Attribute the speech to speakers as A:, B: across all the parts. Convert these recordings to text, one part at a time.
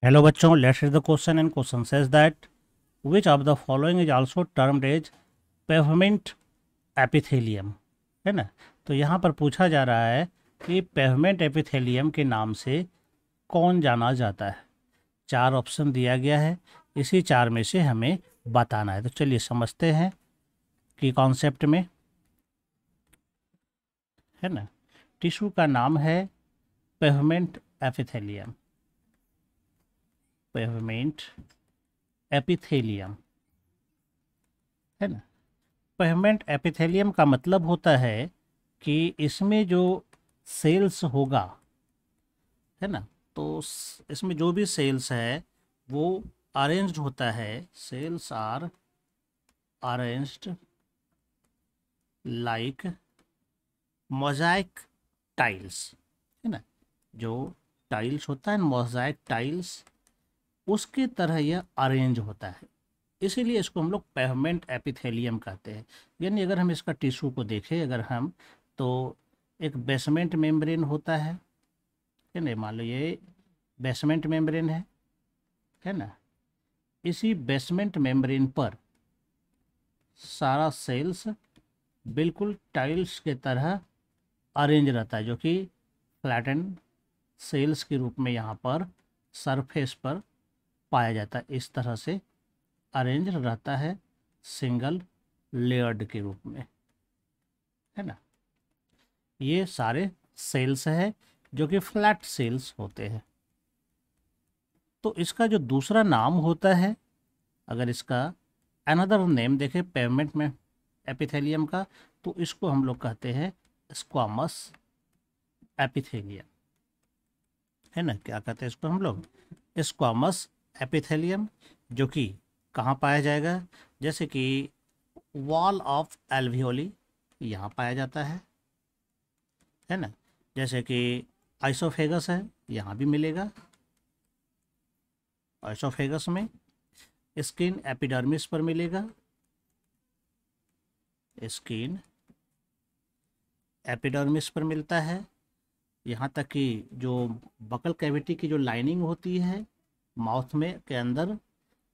A: Hello बच्चों, let's read the question and question says that which of the following is also termed as pavement epithelium. है ना। तो यहाँ पर पूछा जा रहा है कि पेवमेंट एपिथेलियम के नाम से कौन जाना जाता है। चार ऑप्शन दिया गया है, इसी चार में से हमें बताना है। तो चलिए समझते हैं कि कॉन्सेप्ट में, है ना। टिश्यू का नाम है पेवमेंट एपिथेलियम। पेवमेंट एपिथेलियम, है ना। पेवमेंट एपिथेलियम का मतलब होता है कि इसमें जो सेल्स होगा, है ना, तो इसमें जो भी सेल्स है वो अरेंज्ड होता है। Cells are arranged like mosaic tiles, है ना। जो टाइल्स होता है मोज़ाइक टाइल्स, उसकी तरह यह अरेंज होता है, इसीलिए इसको हम लोग पेवमेंट एपिथेलियम कहते हैं। यानी अगर हम इसका टिश्यू को देखें, अगर हम, तो एक बेसमेंट मेम्ब्रेन होता है ना। मान लो ये बेसमेंट मेम्ब्रेन है ना। इसी बेसमेंट मेम्ब्रेन पर सारा सेल्स बिल्कुल टाइल्स के तरह अरेंज रहता है, जो कि फ्लैटन सेल्स के रूप में यहाँ पर सरफेस पर पाया जाता है। इस तरह से अरेंज रहता है सिंगल लेयर्ड के रूप में, है ना। ये सारे सेल्स है जो कि फ्लैट सेल्स होते हैं। तो इसका जो दूसरा नाम होता है, अगर इसका अनदर नेम देखें पेवमेंट में एपिथेलियम का, तो इसको हम लोग कहते हैं स्क्वामस एपिथेलियम, है ना। क्या कहते हैं इसको हम लोग? स्क्वामस एपिथेलियम, जो कि कहाँ पाया जाएगा? जैसे कि वॉल ऑफ एल्वियोली यहाँ पाया जाता है ना। जैसे कि आइसोफेगस है, यहाँ भी मिलेगा। आइसोफेगस में स्किन एपिडर्मिस पर मिलेगा, स्किन एपिडर्मिस पर मिलता है। यहाँ तक कि जो बकल कैविटी की जो लाइनिंग होती है माउथ में के अंदर,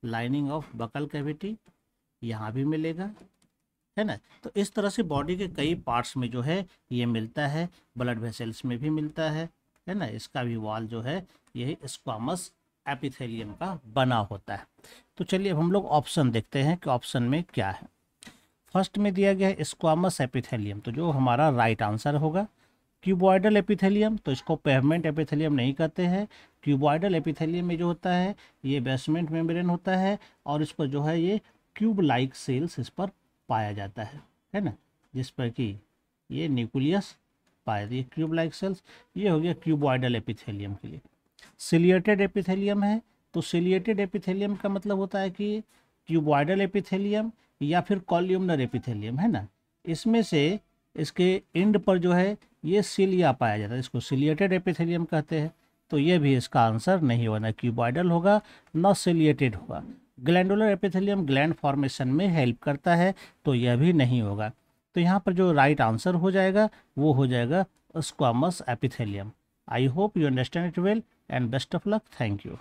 A: लाइनिंग ऑफ बकल कैविटी, यहाँ भी मिलेगा, है ना। तो इस तरह से बॉडी के कई पार्ट्स में जो है ये मिलता है। ब्लड वेसल्स में भी मिलता है ना। इसका भी वॉल जो है यही स्क्वामस एपिथेलियम का बना होता है। तो चलिए अब हम लोग ऑप्शन देखते हैं कि ऑप्शन में क्या है। फर्स्ट में दिया गया है स्क्वामस एपिथेलियम, तो जो हमारा राइट आंसर होगा। क्यूबॉइडल एपिथेलियम, तो इसको पेवमेंट एपिथेलियम नहीं कहते हैं। क्यूबॉइडल एपिथेलियम में जो होता है ये बेसमेंट मेम्ब्रेन होता है, और इस पर जो है ये क्यूब लाइक सेल्स इस पर पाया जाता है ना। जिस पर कि ये न्यूक्लियस पाया जाता है, क्यूब लाइक सेल्स। ये हो गया क्यूबॉइडल एपिथेलियम के लिए। सिलिएटेड एपिथेलियम है, तो सिलिएटेड एपिथेलियम का मतलब होता है कि क्यूबॉइडल एपिथेलियम या फिर कॉल्यूमनर एपिथेलियम, है ना। इसमें से इसके एंड पर जो है ये सिलिया पाया जाता है, इसको सिलिएटेड एपिथेलियम कहते हैं। तो ये भी इसका आंसर नहीं होना, क्यूबॉइडल होगा, न सिलिएटेड होगा। ग्लैंडुलर एपिथेलियम ग्लैंड फॉर्मेशन में हेल्प करता है, तो यह भी नहीं होगा। तो यहाँ पर जो राइट आंसर हो जाएगा वो हो जाएगा squamous epithelium. I hope you understand it well and best of luck. Thank you.